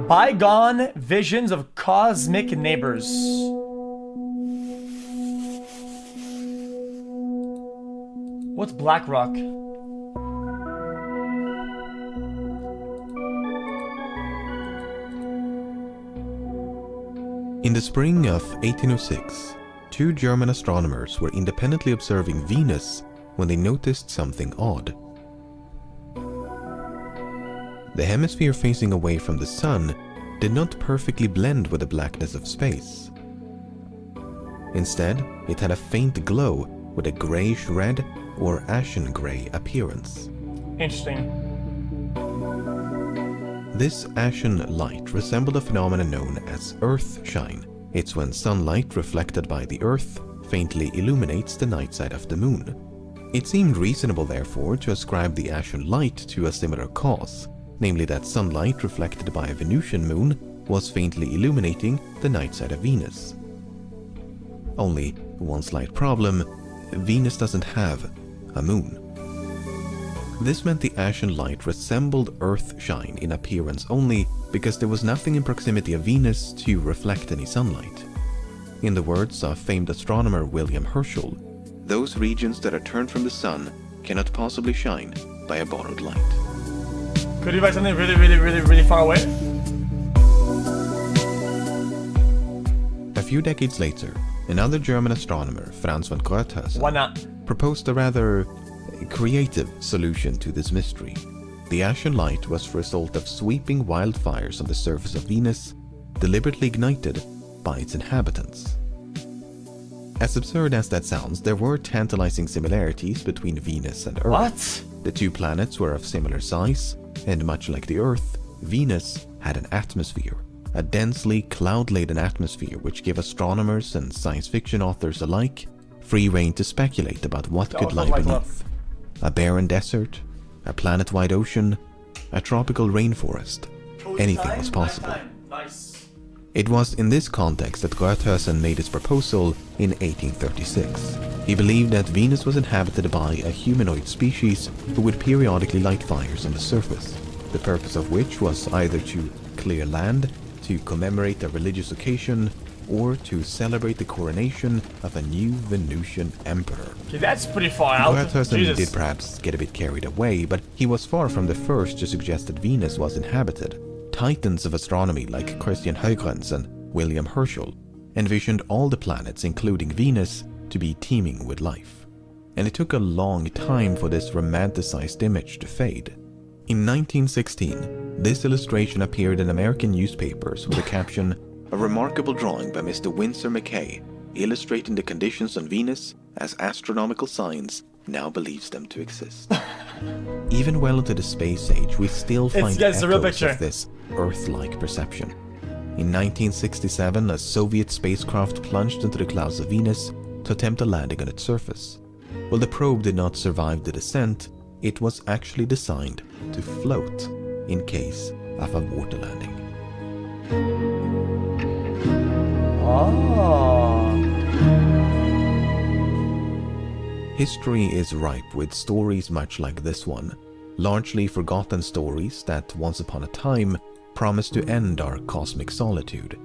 Bygone visions of cosmic neighbors. What's Black Rock? In the spring of 1806, two German astronomers were independently observing Venus when they noticed something odd. The hemisphere facing away from the sun did not perfectly blend with the blackness of space. Instead, it had a faint glow with a grayish-red or ashen gray appearance. Interesting. This ashen light resembled a phenomenon known as earth shine. It's when sunlight reflected by the earth faintly illuminates the night side of the moon. It seemed reasonable, therefore, to ascribe the ashen light to a similar cause, namely that sunlight reflected by a Venusian moon was faintly illuminating the night side of Venus. Only one slight problem: Venus doesn't have a moon. This meant the ashen light resembled earth shine in appearance only because there was nothing in proximity of Venus to reflect any sunlight. In the words of famed astronomer William Herschel, those regions that are turned from the sun cannot possibly shine by a borrowed light. Could you buy something really far away? A few decades later, another German astronomer, Franz von Gröthuysen, Why not? proposed a rather creative solution to this mystery. The ashen light was the result of sweeping wildfires on the surface of Venus, deliberately ignited by its inhabitants. As absurd as that sounds, there were tantalizing similarities between Venus and Earth. What? The two planets were of similar size, and much like the Earth, Venus had an atmosphere, a densely cloud-laden atmosphere which gave astronomers and science fiction authors alike free rein to speculate about what could lie beneath. A barren desert, a planet-wide ocean, a tropical rainforest. Anything was possible. Nice. It was in this context that Gröthuysen made his proposal in 1836. He believed that Venus was inhabited by a humanoid species who would periodically light fires on the surface, the purpose of which was either to clear land, to commemorate a religious occasion, or to celebrate the coronation of a new Venusian emperor. Okay, that's pretty far out. Gröthuysen did perhaps get a bit carried away, but he was far from the first to suggest that Venus was inhabited. Titans of astronomy like Christian Huygens and William Herschel envisioned all the planets, including Venus, to be teeming with life. And it took a long time for this romanticized image to fade. In 1916, this illustration appeared in American newspapers with the caption, "A remarkable drawing by Mr. Winsor McKay, illustrating the conditions on Venus as astronomical science now believes them to exist." Even well into the space age, we still find echoes of this Earth-like perception. In 1967, a Soviet spacecraft plunged into the clouds of Venus to attempt a landing on its surface. While the probe did not survive the descent, it was actually designed to float in case of a water landing. Oh. History is ripe with stories much like this one, largely forgotten stories that once upon a time promised to end our cosmic solitude.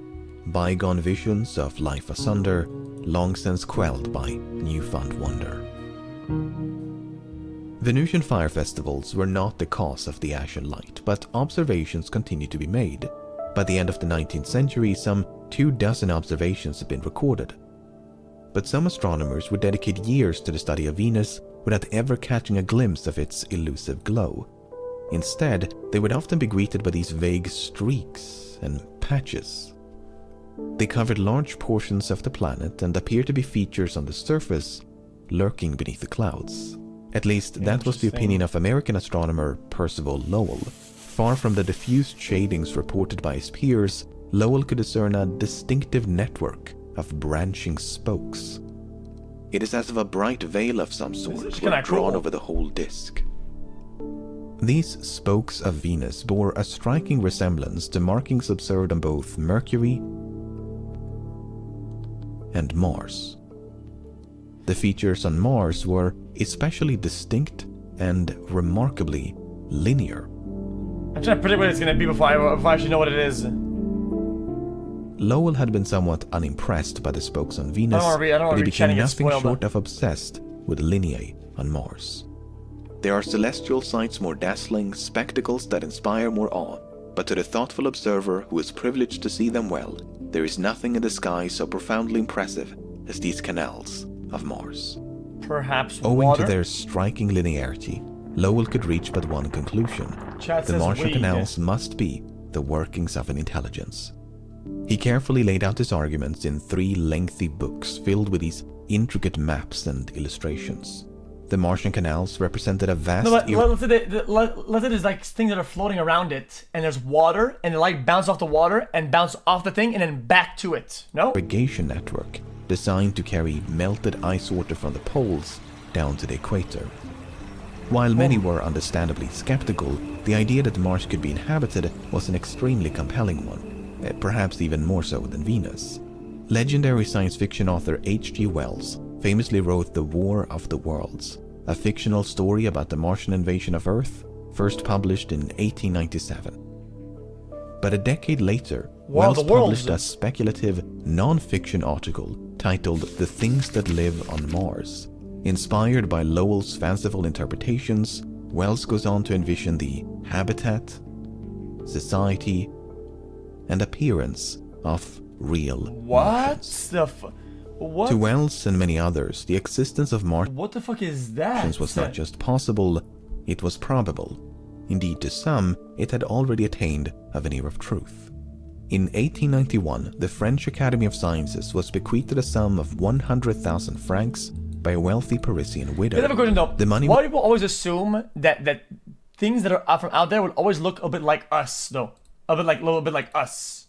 Bygone visions of life asunder, long since quelled by newfound wonder. Venusian fire festivals were not the cause of the ashen light, but observations continued to be made. By the end of the 19th century, some 24 observations had been recorded. But some astronomers would dedicate years to the study of Venus without ever catching a glimpse of its elusive glow. Instead, they would often be greeted by these vague streaks and patches. They covered large portions of the planet and appeared to be features on the surface, lurking beneath the clouds. At least that was the opinion of American astronomer Percival Lowell. Far from the diffused shadings reported by his peers, Lowell could discern a distinctive network of branching spokes. It is as if a bright veil of some sort were drawn over the whole disk. These spokes of Venus bore a striking resemblance to markings observed on both Mercury and Mars. The features on Mars were especially distinct and remarkably linear. I'm trying to predict what it's gonna be before I actually know what it is. Lowell had been somewhat unimpressed by the spokes on Venus, but he became nothing short of obsessed with lineae on Mars. There are celestial sights more dazzling, spectacles that inspire more awe, but to the thoughtful observer who is privileged to see them well, there is nothing in the sky so profoundly impressive as these canals of Mars. Perhaps Owing water? to their striking linearity, Lowell could reach but one conclusion. The Martian canals must be the workings of an intelligence. He carefully laid out his arguments in 3 lengthy books filled with these intricate maps and illustrations. The Martian canals represented a vast... No, let's say there's like things that are floating around it, and there's water, and the light bounces off the water, and bounce off the thing, and then back to it. No? Irrigation network designed to carry melted ice water from the poles down to the equator. While many were understandably skeptical, the idea that Mars could be inhabited was an extremely compelling one, perhaps even more so than Venus. Legendary science fiction author H.G. Wells famously wrote The War of the Worlds, a fictional story about the Martian invasion of Earth, first published in 1897. But a decade later, Wells published a speculative non-fiction article titled The Things That Live on Mars. Inspired by Lowell's fanciful interpretations, Wells goes on to envision the habitat, society, and appearance of real Martians. What? To Wells and many others, the existence of Martians what the fuck is that? was not just possible, it was probable. Indeed, to some, it had already attained a veneer of truth. In 1891, the French Academy of Sciences was bequeathed a sum of 100,000 francs by a wealthy Parisian widow. I have a question though. The money. Why do people always assume that things that are from out there would always look a bit like us, though? A little bit like us.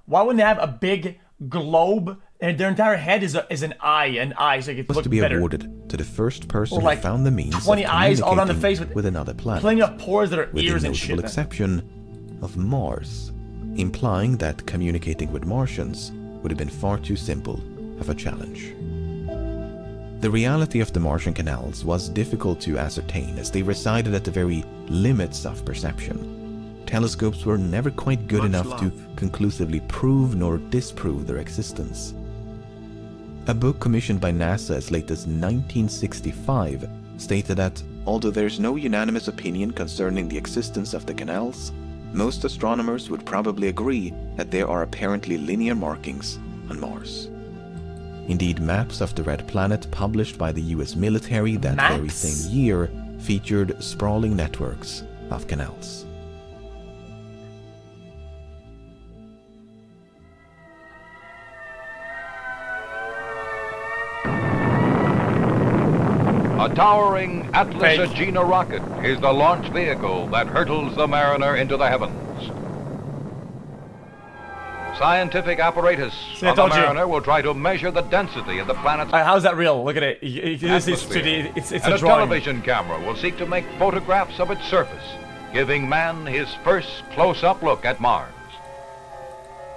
Why wouldn't they have a big globe and their entire head is an eye, so it could was look to be better? Awarded to the first person like who found the means 20 of eyes all around the face with another planet. Plenty of pores that are with ears the and notable shit. exception of Mars, implying that communicating with Martians would have been far too simple of a challenge. The reality of the Martian canals was difficult to ascertain as they resided at the very limits of perception. Telescopes were never quite good enough to conclusively prove nor disprove their existence. A book commissioned by NASA as late as 1965 stated that, although there is no unanimous opinion concerning the existence of the canals, most astronomers would probably agree that there are apparently linear markings on Mars. Indeed, maps of the Red Planet published by the US military that very same year featured sprawling networks of canals. A towering Atlas Agena rocket is the launch vehicle that hurtles the Mariner into the heavens. Scientific apparatus on the Mariner will try to measure the density of the planet's how's that real? Look at it. atmosphere. It's and a television camera will seek to make photographs of its surface, giving man his first close-up look at Mars.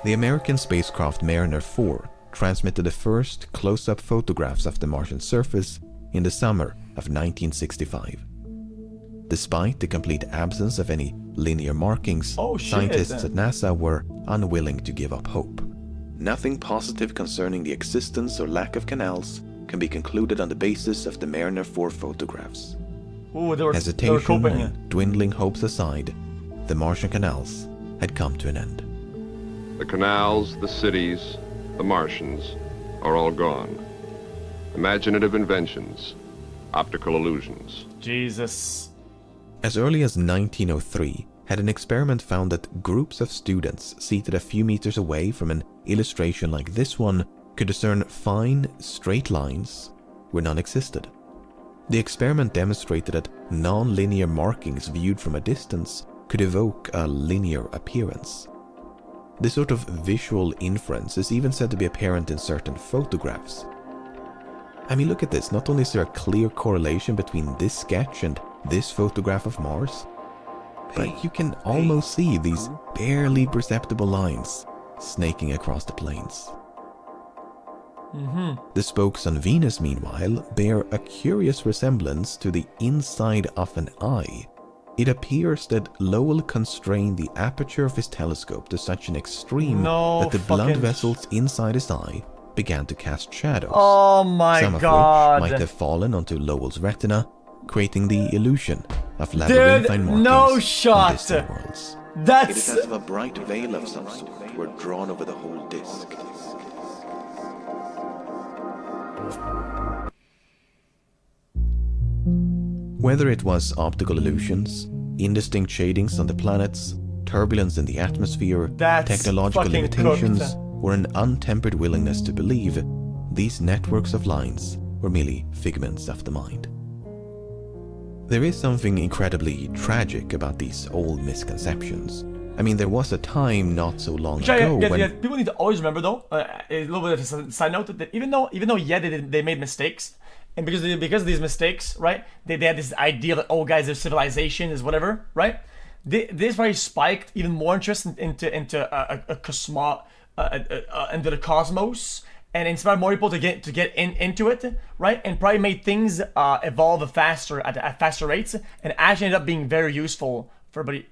The American spacecraft Mariner 4 transmitted the first close-up photographs of the Martian surface in the summer of 1965. Despite the complete absence of any linear markings, scientists at NASA were unwilling to give up hope. Nothing positive concerning the existence or lack of canals can be concluded on the basis of the Mariner 4 photographs. Hesitation and dwindling hopes aside, the Martian canals had come to an end. The canals, the cities, the Martians are all gone. Imaginative inventions, optical illusions. Jesus. As early as 1903, had an experiment found that groups of students seated a few meters away from an illustration like this one could discern fine, straight lines where none existed. The experiment demonstrated that non-linear markings viewed from a distance could evoke a linear appearance. This sort of visual inference is even said to be apparent in certain photographs. I mean, look at this. Not only is there a clear correlation between this sketch and this photograph of Mars, but you can almost see these barely perceptible lines snaking across the plains. The spokes on Venus, meanwhile, bear a curious resemblance to the inside of an eye, It appears that Lowell constrained the aperture of his telescope to such an extreme that the blood vessels inside his eye began to cast shadows. Oh my some of god. which might have fallen onto Lowell's retina, creating the illusion of labyrinthine markings no on shot. distant worlds. That's... It is as if a bright veil of some sort were drawn over the whole disk. Whether it was optical illusions, indistinct shadings on the planets, turbulence in the atmosphere, That's technological fucking limitations, cooked. or an untempered willingness to believe, these networks of lines were merely figments of the mind. There is something incredibly tragic about these old misconceptions. I mean, there was a time not so long ago when... People need to always remember, though, a little bit of a side note, that even though yeah, they made mistakes, and because of these mistakes, right, they had this idea that, oh, guys, their civilization is whatever, right? This probably spiked even more interest into the cosmos, and inspired more people to get into it, right? And probably made things evolve faster at faster rates, and actually ended up being very useful for everybody.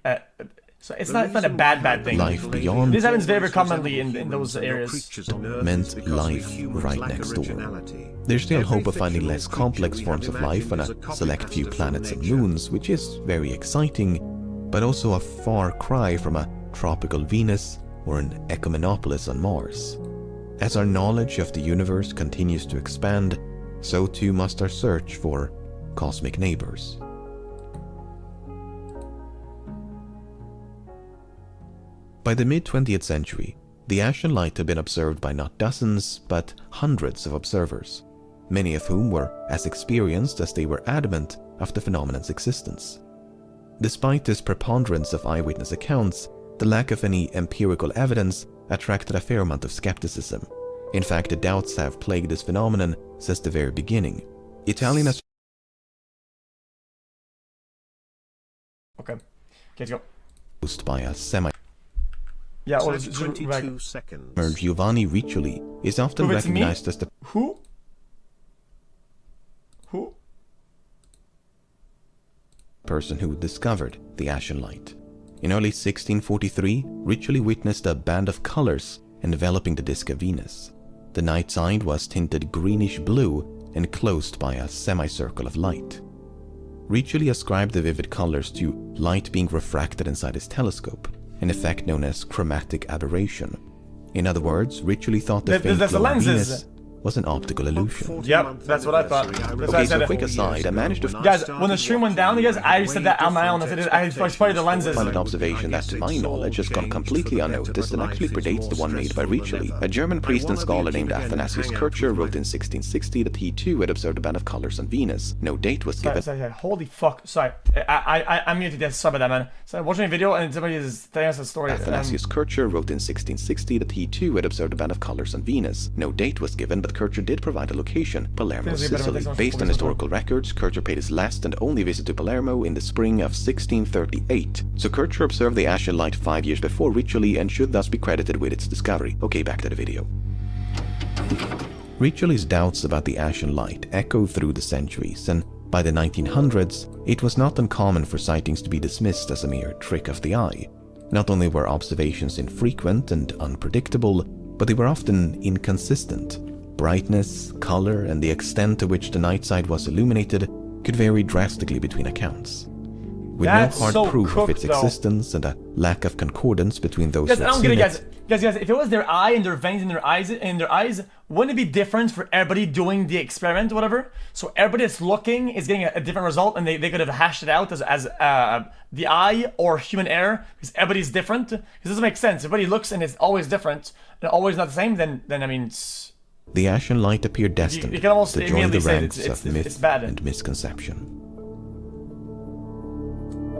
So it's not a bad thing. Life beyond This happens very commonly in those areas. meant life right next door. There's still hope of finding less complex forms of life on a select few planets and moons, which is very exciting, but also a far cry from a tropical Venus or an Ecumenopolis on Mars. As our knowledge of the universe continues to expand, so too must our search for cosmic neighbors. By the mid-20th century, the Ashen Light had been observed by not dozens, but hundreds of observers, many of whom were as experienced as they were adamant of the phenomenon's existence. Despite this preponderance of eyewitness accounts, the lack of any empirical evidence attracted a fair amount of skepticism. In fact, the doubts have plagued this phenomenon since the very beginning. Italian Okay, let's go. by a semi Yeah, well, 22 seconds. Giovanni Riccioli is often Who, it's me? recognized as the Who? person who discovered the Ashen Light. In early 1643, Riccioli witnessed a band of colors enveloping the disk of Venus. The night side was tinted greenish-blue and closed by a semicircle of light. Riccioli ascribed the vivid colors to light being refracted inside his telescope, an effect known as chromatic aberration. In other words, Riccioli thought the faint there's the glow of lenses. Venus was an optical illusion. Yep, that's what I thought. That's what I Okay, said. so quick aside, I managed to Guys, when the stream went down, you guys, I said that on my own. I said I spotted the lenses. find an observation that, to my knowledge, has gone completely unnoticed and actually predates the one made by Riccioli. A German priest and scholar named Athanasius Kircher wrote in 1660 that he too had observed a band of colors on Venus. No date was given. Sorry. Holy fuck. Sorry. I'm muted. Yes, sorry about that, man. So I'm watching a video and somebody is telling us a story. Athanasius Kircher wrote in 1660 that he too had observed a band of colors on Venus. No date was given, but Kircher did provide a location, Palermo, Sicily. Based on historical records, Kircher paid his last and only visit to Palermo in the spring of 1638. So Kircher observed the Ashen Light 5 years before Riccioli and should thus be credited with its discovery. Okay, back to the video. Riccioli's doubts about the Ashen Light echoed through the centuries, and by the 1900s, it was not uncommon for sightings to be dismissed as a mere trick of the eye. Not only were observations infrequent and unpredictable, but they were often inconsistent. Brightness, color, and the extent to which the night side was illuminated could vary drastically between accounts. With That's no hard so proof of its cooked, though. existence and a lack of concordance between those Guys, who I had don't seen get it, it, guys. If it was their eye and their veins in their eyes, wouldn't it be different for everybody doing the experiment or whatever? So everybody that's looking is getting a different result, and they could have hashed it out as the eye or human error, because everybody's different. Because it doesn't make sense. If everybody looks and it's always different and always not the same, then I mean, it's, the Ashen Light appeared destined you can almost to join the immediately say ranks it's of myth bad. and misconception.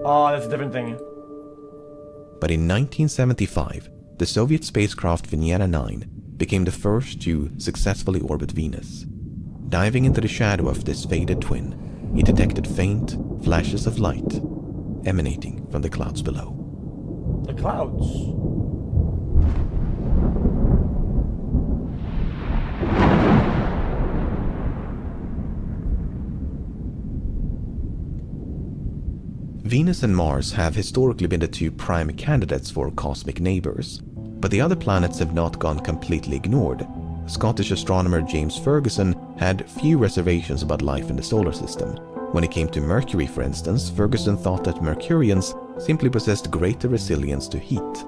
Oh, that's a different thing. But in 1975, the Soviet spacecraft Venera 9 became the first to successfully orbit Venus. Diving into the shadow of this faded twin, it detected faint flashes of light emanating from the clouds below. The clouds. Venus and Mars have historically been the two prime candidates for cosmic neighbors, but the other planets have not gone completely ignored. Scottish astronomer James Ferguson had few reservations about life in the solar system. When it came to Mercury, for instance, Ferguson thought that Mercurians simply possessed greater resilience to heat.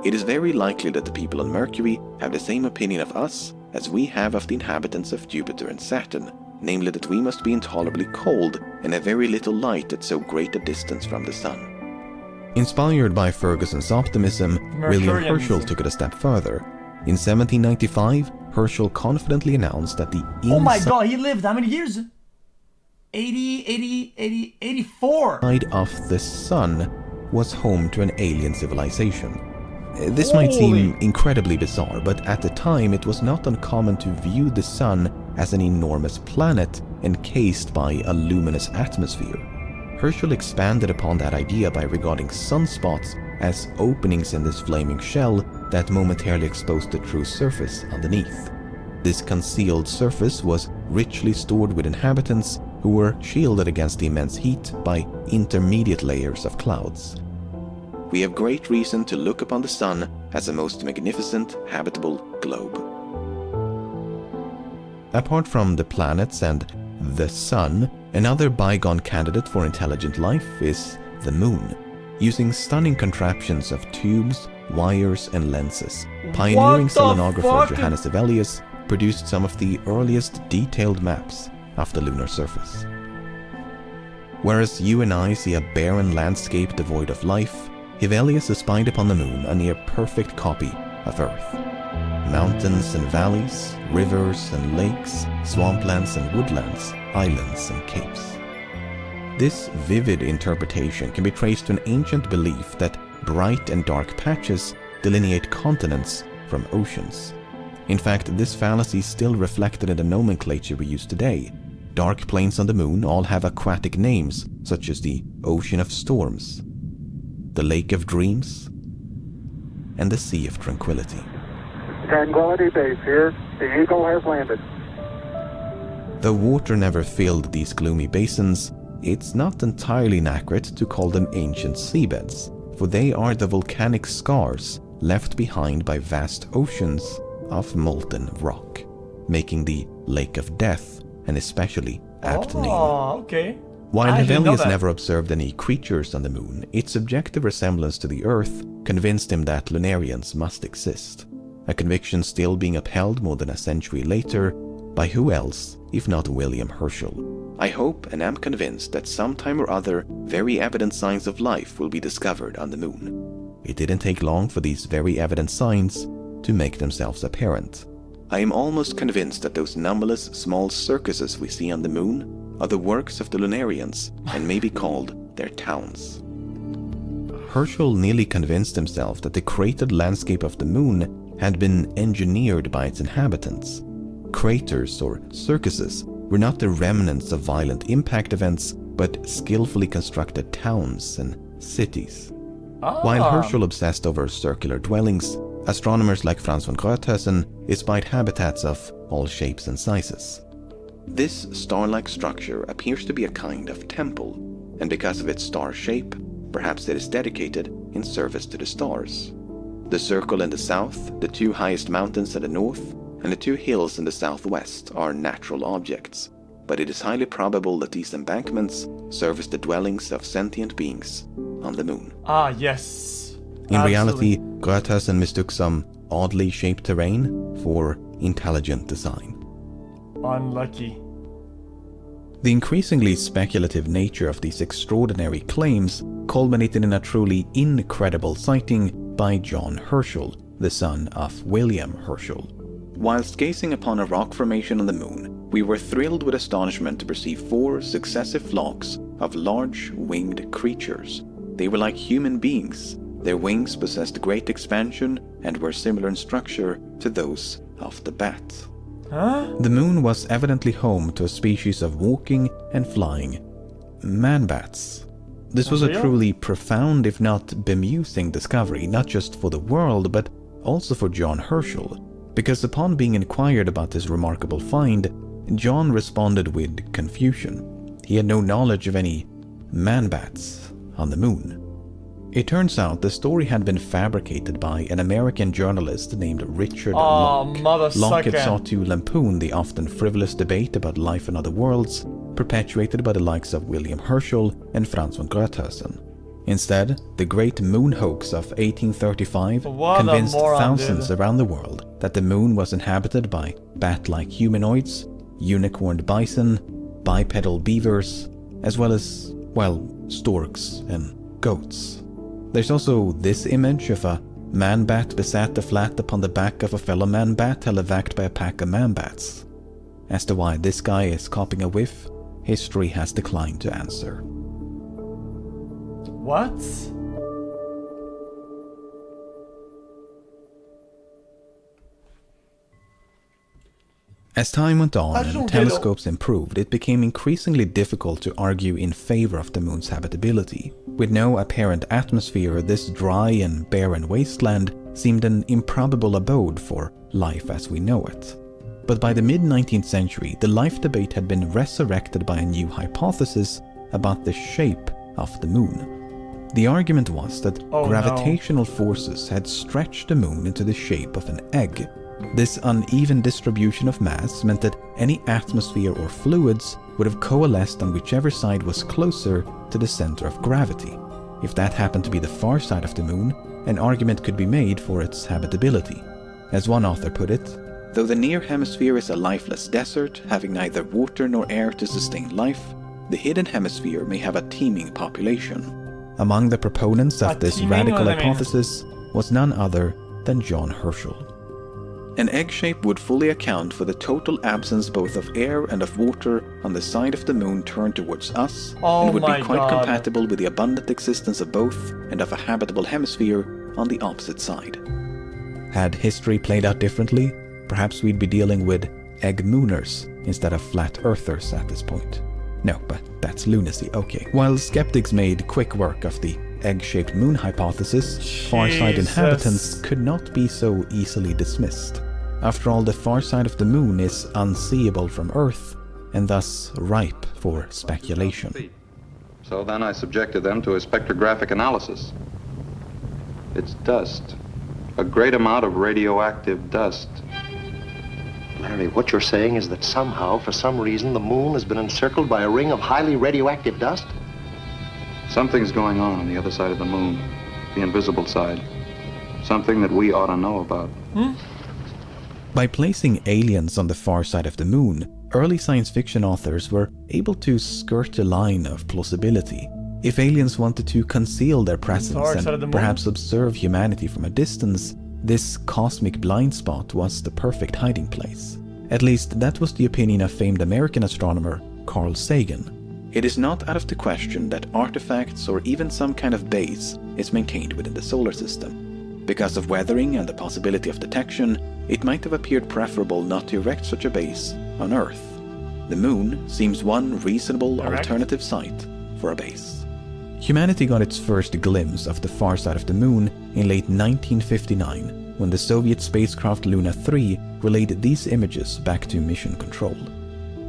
It is very likely that the people on Mercury have the same opinion of us as we have of the inhabitants of Jupiter and Saturn, namely that we must be intolerably cold and have very little light at so great a distance from the sun. Inspired by Ferguson's optimism, William Herschel took it a step further. In 1795, Herschel confidently announced that the Oh my god, he lived how many years? 84. Inside of the sun was home to an alien civilization. This might seem incredibly bizarre, but at the time it was not uncommon to view the sun as an enormous planet encased by a luminous atmosphere. Herschel expanded upon that idea by regarding sunspots as openings in this flaming shell that momentarily exposed the true surface underneath. This concealed surface was richly stored with inhabitants who were shielded against the immense heat by intermediate layers of clouds. We have great reason to look upon the sun as a most magnificent habitable globe. Apart from the planets and the sun, another bygone candidate for intelligent life is the moon. Using stunning contraptions of tubes, wires, and lenses, pioneering selenographer Johannes Hevelius produced some of the earliest detailed maps of the lunar surface. Whereas you and I see a barren landscape devoid of life, Hevelius espied upon the moon a near-perfect copy of Earth. Mountains and valleys, rivers and lakes, swamplands and woodlands, islands and capes. This vivid interpretation can be traced to an ancient belief that bright and dark patches delineate continents from oceans. In fact, this fallacy is still reflected in the nomenclature we use today. Dark plains on the moon all have aquatic names, such as the Ocean of Storms, the Lake of Dreams, and the Sea of Tranquility. Tranquility Base here. The Eagle has landed. Though water never filled these gloomy basins, it's not entirely inaccurate to call them ancient seabeds, for they are the volcanic scars left behind by vast oceans of molten rock, making the Lake of Death an especially apt name. Okay. While Hevelius never observed any creatures on the moon, its objective resemblance to the Earth convinced him that Lunarians must exist, a conviction still being upheld more than a century later by who else if not William Herschel. I hope and am convinced that sometime or other very evident signs of life will be discovered on the moon. It didn't take long for these very evident signs to make themselves apparent. I am almost convinced that those numberless small circuses we see on the moon are the works of the Lunarians and may be called their towns. Herschel nearly convinced himself that the cratered landscape of the moon had been engineered by its inhabitants. Craters or circuses were not the remnants of violent impact events, but skillfully constructed towns and cities. While Herschel obsessed over circular dwellings, astronomers like Franz von Gröthuysen espied habitats of all shapes and sizes. This star-like structure appears to be a kind of temple, and because of its star shape, perhaps it is dedicated in service to the stars. The circle in the south, the two highest mountains in the north, and the two hills in the southwest are natural objects, but it is highly probable that these embankments serve as the dwellings of sentient beings on the moon. Ah, yes. In reality, Gröthuysen mistook some oddly shaped terrain for intelligent design. Unlucky. The increasingly speculative nature of these extraordinary claims culminated in a truly incredible sighting by John Herschel, the son of William Herschel. Whilst gazing upon a rock formation on the moon, we were thrilled with astonishment to perceive 4 successive flocks of large winged creatures. They were like human beings. Their wings possessed great expansion and were similar in structure to those of the bat. Huh? The moon was evidently home to a species of walking and flying man-bats. This was a truly profound, if not bemusing, discovery, not just for the world, but also for John Herschel, because upon being inquired about this remarkable find, John responded with confusion. He had no knowledge of any man-bats, on the moon. It turns out the story had been fabricated by an American journalist named Richard Locke. Locke had sought to lampoon the often frivolous debate about life on other worlds, perpetuated by the likes of William Herschel and Franz von Grotthausen. Instead, the great moon hoax of 1835 convinced thousands around the world that the moon was inhabited by bat-like humanoids, unicorned bison, bipedal beavers, as well as, well, storks and goats. There's also this image of a man-bat besat the flat upon the back of a fellow man-bat televacked by a pack of man-bats. As to why this guy is copping a whiff, history has declined to answer. What? As time went on and telescopes improved, it became increasingly difficult to argue in favor of the moon's habitability. With no apparent atmosphere, this dry and barren wasteland seemed an improbable abode for life as we know it. But by the mid-19th century, the life debate had been resurrected by a new hypothesis about the shape of the moon. The argument was that gravitational forces had stretched the moon into the shape of an egg. This uneven distribution of mass meant that any atmosphere or fluids would have coalesced on whichever side was closer to the center of gravity. If that happened to be the far side of the moon, an argument could be made for its habitability. As one author put it, though the near hemisphere is a lifeless desert, having neither water nor air to sustain life, the hidden hemisphere may have a teeming population. Among the proponents of this radical hypothesis was none other than John Herschel. An egg shape would fully account for the total absence both of air and of water on the side of the moon turned towards us, and would be quite compatible with the abundant existence of both and of a habitable hemisphere on the opposite side. Had history played out differently, perhaps we'd be dealing with egg mooners instead of flat earthers at this point. No, but that's lunacy, okay. While skeptics made quick work of the egg-shaped moon hypothesis, far-side inhabitants could not be so easily dismissed. After all, the far side of the moon is unseeable from Earth, and thus ripe for speculation. So then I subjected them to a spectrographic analysis. It's dust. A great amount of radioactive dust. Larry, what you're saying is that somehow, for some reason, the moon has been encircled by a ring of highly radioactive dust? Something's going on the other side of the moon, the invisible side. Something that we ought to know about. By placing aliens on the far side of the moon, early science fiction authors were able to skirt a line of plausibility. If aliens wanted to conceal their presence and perhaps observe humanity from a distance, this cosmic blind spot was the perfect hiding place. At least that was the opinion of famed American astronomer Carl Sagan. It is not out of the question that artifacts or even some kind of base is maintained within the solar system. Because of weathering and the possibility of detection, it might have appeared preferable not to erect such a base on Earth. The moon seems one reasonable alternative site for a base. Humanity got its first glimpse of the far side of the moon in late 1959, when the Soviet spacecraft Luna 3 relayed these images back to mission control.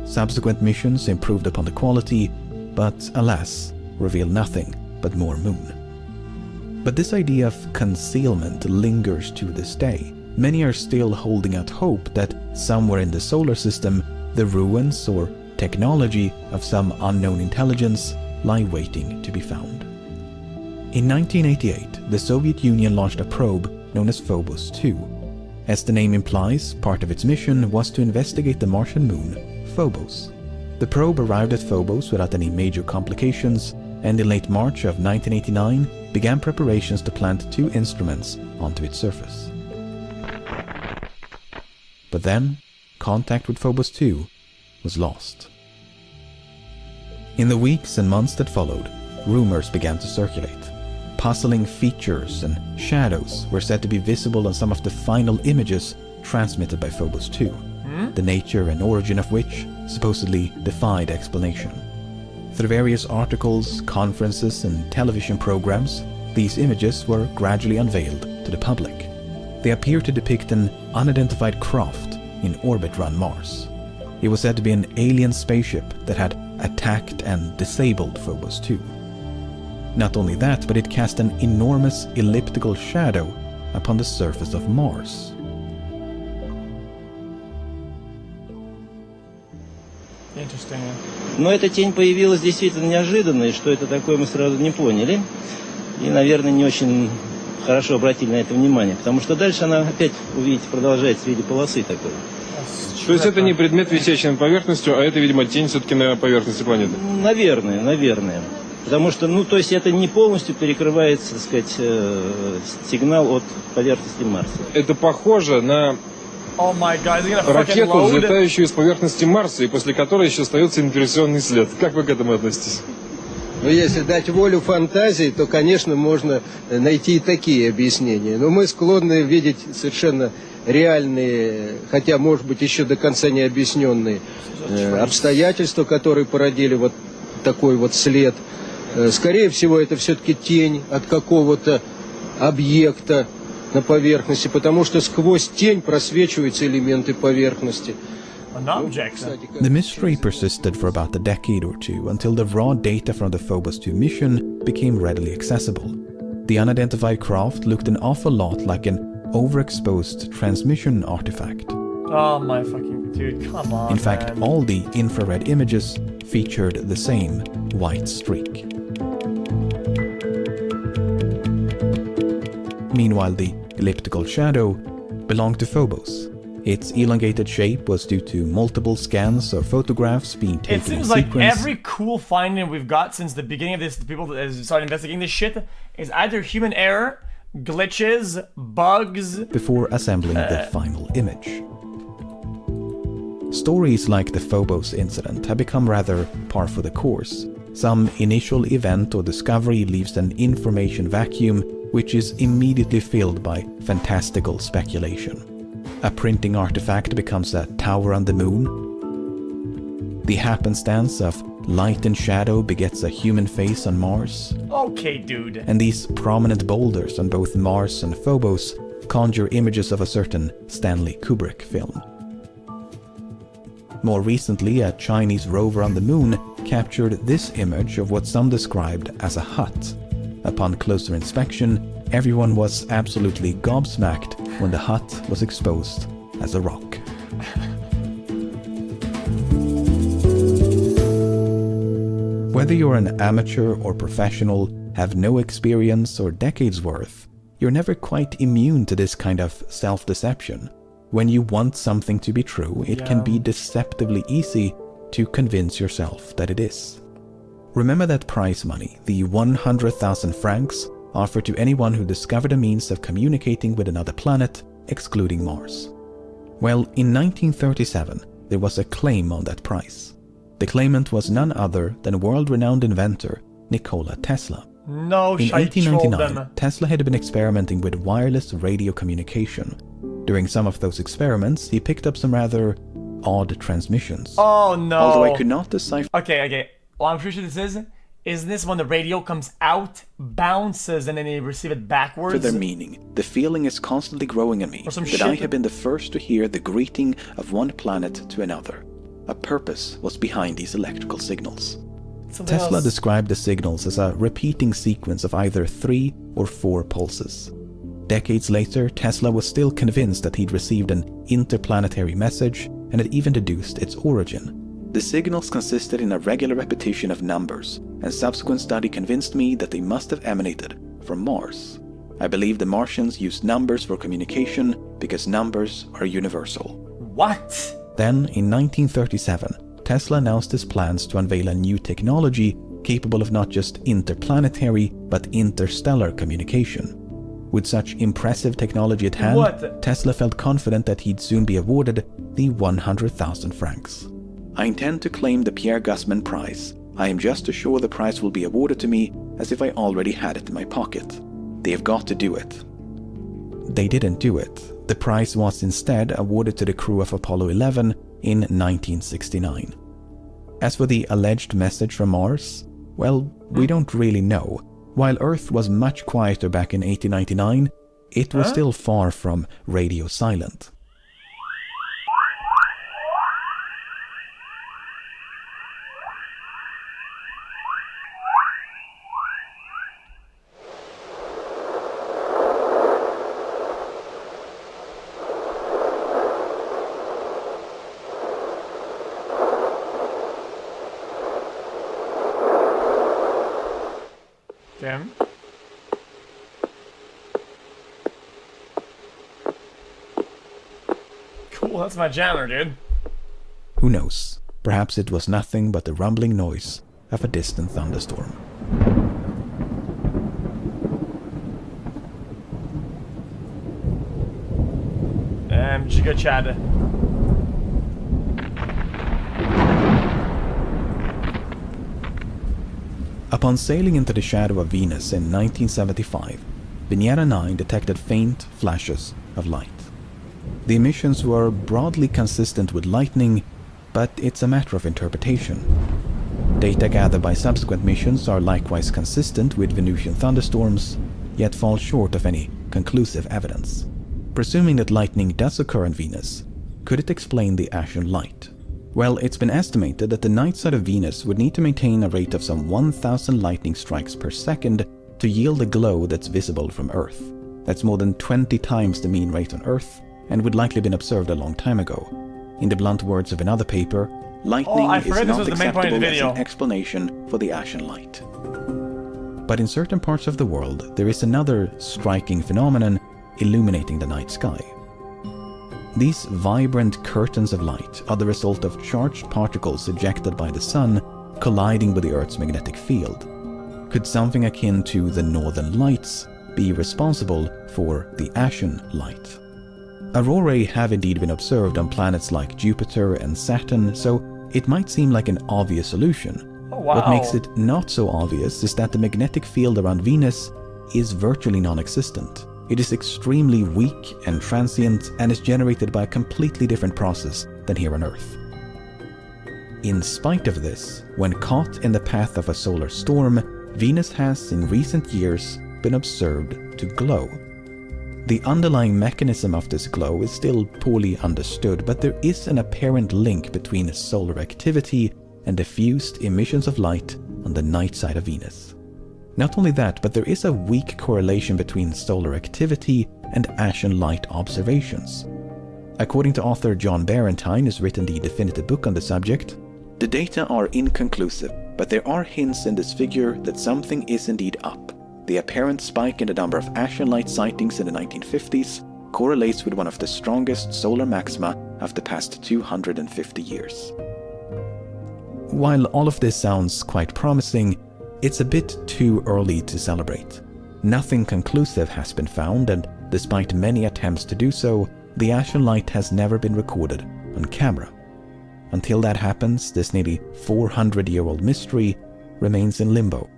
Subsequent missions improved upon the quality, but alas, revealed nothing but more moon. But this idea of concealment lingers to this day. Many are still holding out hope that somewhere in the solar system, the ruins or technology of some unknown intelligence lie waiting to be found. In 1988, the Soviet Union launched a probe known as Phobos 2. As the name implies, part of its mission was to investigate the Martian moon, Phobos. The probe arrived at Phobos without any major complications, and in late March of 1989 began preparations to plant 2 instruments onto its surface. But then, contact with Phobos 2 was lost. In the weeks and months that followed, rumors began to circulate. Puzzling features and shadows were said to be visible on some of the final images transmitted by Phobos 2, the nature and origin of which supposedly defied explanation. Through various articles, conferences, and television programs, these images were gradually unveiled to the public. They appear to depict an unidentified craft in orbit around Mars. It was said to be an alien spaceship that had attacked and disabled Phobos 2. Not only that, but it cast an enormous elliptical shadow upon the surface of Mars. Interesting. Но эта тень появилась действительно неожиданно, и что это такое, мы сразу не поняли. И, наверное, не очень хорошо обратили на это внимание, потому что дальше она опять, увидите, продолжается в виде полосы такой. То есть это не предмет, висящий над поверхностью, а это, видимо, тень все-таки на поверхности планеты? Наверное. Потому что, то есть это не полностью перекрывается, так сказать, сигнал от поверхности Марса. Это похоже на ракету, взлетающую с поверхности Марса, и после которой еще остается инверсионный след. Как вы к этому относитесь? Но если дать волю фантазии, то, конечно, можно найти и такие объяснения. Но мы склонны видеть совершенно реальные, хотя, может быть, еще до конца не объясненные обстоятельства, которые породили вот такой вот след. Скорее всего, это все-таки тень от какого-то объекта на поверхности, потому что сквозь тень просвечиваются элементы поверхности. The mystery persisted for about a decade or two until the raw data from the Phobos 2 mission became readily accessible. The unidentified craft looked an awful lot like an overexposed transmission artifact. Oh my fucking dude, come on. In fact, all the infrared images featured the same white streak. Meanwhile, the elliptical shadow belonged to Phobos. Its elongated shape was due to multiple scans or photographs being taken in sequence. It seems like every cool finding we've got since the beginning of this, the people that started investigating this shit, is either human error, glitches, bugs, before assembling the final image. Stories like the Phobos incident have become rather par for the course. Some initial event or discovery leaves an information vacuum which is immediately filled by fantastical speculation. A printing artifact becomes a tower on the moon. The happenstance of light and shadow begets a human face on Mars. Okay, dude. And these prominent boulders on both Mars and Phobos conjure images of a certain Stanley Kubrick film. More recently, a Chinese rover on the moon captured this image of what some described as a hut. Upon closer inspection, everyone was absolutely gobsmacked when the hut was exposed as a rock. Whether you're an amateur or professional, have no experience or decades worth, you're never quite immune to this kind of self-deception. When you want something to be true, it can be deceptively easy to convince yourself that it is. Remember that prize money, the 100,000 francs, offered to anyone who discovered a means of communicating with another planet, excluding Mars. Well, in 1937, there was a claim on that prize. The claimant was none other than world-renowned inventor Nikola Tesla. No, in 1899, Tesla had been experimenting with wireless radio communication. During some of those experiments, he picked up some rather odd transmissions. Oh no! Although I could not decipher... Okay. Well, I'm pretty sure this is... Isn't this when the radio comes out, bounces, and then they receive it backwards? For their meaning, the feeling is constantly growing in me that I have been the first to hear the greeting of one planet to another. A purpose was behind these electrical signals. Tesla described the signals as a repeating sequence of either 3 or 4 pulses. Decades later, Tesla was still convinced that he'd received an interplanetary message and had even deduced its origin. The signals consisted in a regular repetition of numbers, and subsequent study convinced me that they must have emanated from Mars. I believe the Martians used numbers for communication because numbers are universal. What? Then, in 1937, Tesla announced his plans to unveil a new technology capable of not just interplanetary, but interstellar communication. With such impressive technology at hand, Tesla felt confident that he'd soon be awarded the 100,000 francs. I intend to claim the Pierre Gusman Prize. I am just as sure the prize will be awarded to me as if I already had it in my pocket. They have got to do it. They didn't do it. The prize was instead awarded to the crew of Apollo 11 in 1969. As for the alleged message from Mars, well, we don't really know. While Earth was much quieter back in 1899, it was still far from radio silent. Okay. Cool, that's my jammer, dude. Who knows? Perhaps it was nothing but the rumbling noise of a distant thunderstorm. Giga Chad. Upon sailing into the shadow of Venus in 1975, Venera 9 detected faint flashes of light. The emissions were broadly consistent with lightning, but it's a matter of interpretation. Data gathered by subsequent missions are likewise consistent with Venusian thunderstorms, yet fall short of any conclusive evidence. Presuming that lightning does occur on Venus, could it explain the Ashen Light? Well, it's been estimated that the night side of Venus would need to maintain a rate of some 1,000 lightning strikes per second to yield a glow that's visible from Earth. That's more than 20 times the mean rate on Earth, and would likely have been observed a long time ago. In the blunt words of another paper, lightning is not acceptable as an explanation for the Ashen Light. But in certain parts of the world, there is another striking phenomenon illuminating the night sky. These vibrant curtains of light are the result of charged particles ejected by the sun colliding with the Earth's magnetic field. Could something akin to the Northern Lights be responsible for the Ashen Light? Aurorae have indeed been observed on planets like Jupiter and Saturn, so it might seem like an obvious solution. Oh, wow. What makes it not so obvious is that the magnetic field around Venus is virtually non-existent. It is extremely weak and transient and is generated by a completely different process than here on Earth. In spite of this, when caught in the path of a solar storm, Venus has in recent years been observed to glow. The underlying mechanism of this glow is still poorly understood, but there is an apparent link between solar activity and diffused emissions of light on the night side of Venus. Not only that, but there is a weak correlation between solar activity and Ashen Light observations. According to author John Barentine, who's written the definitive book on the subject, the data are inconclusive, but there are hints in this figure that something is indeed up. The apparent spike in the number of Ashen Light sightings in the 1950s correlates with one of the strongest solar maxima of the past 250 years. While all of this sounds quite promising, it's a bit too early to celebrate. Nothing conclusive has been found, and despite many attempts to do so, the Ashen Light has never been recorded on camera. Until that happens, this nearly 400-year-old mystery remains in limbo.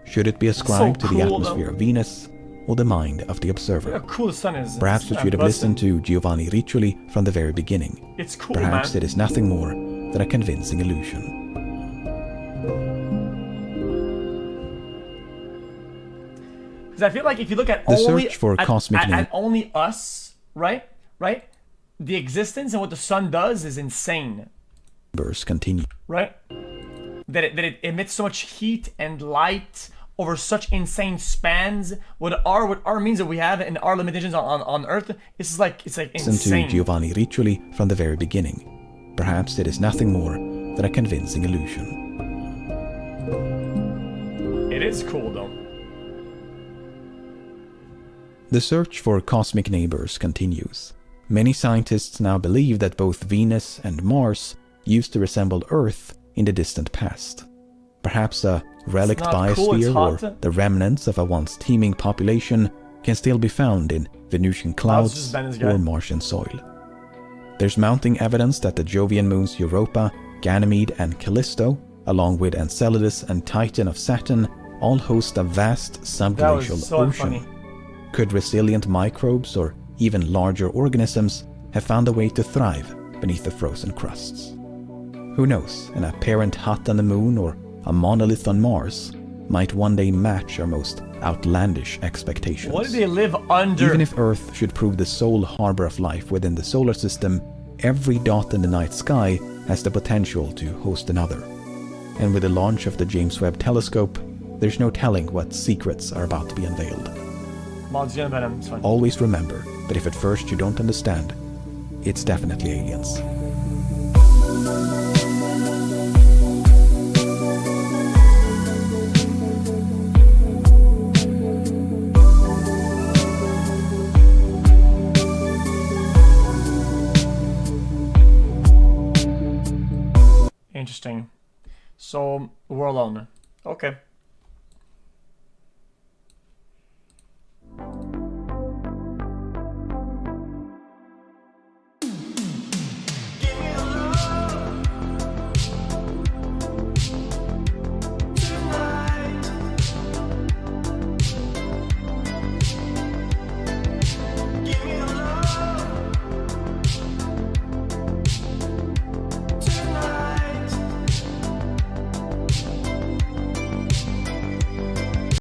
Should it be ascribed to the atmosphere of Venus or the mind of the observer? Cool the sun is. Perhaps we should have listened to Giovanni Riccioli from the very beginning. It's cool, Perhaps man. it is nothing more than a convincing illusion. I feel like if you look at the only search for cosmic at only us, right, the existence and what the sun does is insane. Bursts continue. Right, that it emits so much heat and light over such insane spans. What our means that we have and our limitations on Earth, it's like insane. Listen to Giovanni Riccioli from the very beginning. Perhaps it is nothing more than a convincing illusion. It is cool though. The search for cosmic neighbors continues. Many scientists now believe that both Venus and Mars used to resemble Earth in the distant past. Perhaps a relict biosphere or the remnants of a once teeming population can still be found in Venusian clouds or Martian soil. There's mounting evidence that the Jovian moons Europa, Ganymede and Callisto, along with Enceladus and Titan of Saturn, all host a vast subglacial ocean. Could resilient microbes or even larger organisms have found a way to thrive beneath the frozen crusts? Who knows, an apparent hut on the moon or a monolith on Mars might one day match our most outlandish expectations. What do they live under? Even if Earth should prove the sole harbor of life within the solar system, every dot in the night sky has the potential to host another. And with the launch of the James Webb Telescope, there's no telling what secrets are about to be unveiled. Always remember that if at first you don't understand, it's definitely aliens. Interesting. So we're alone. Okay.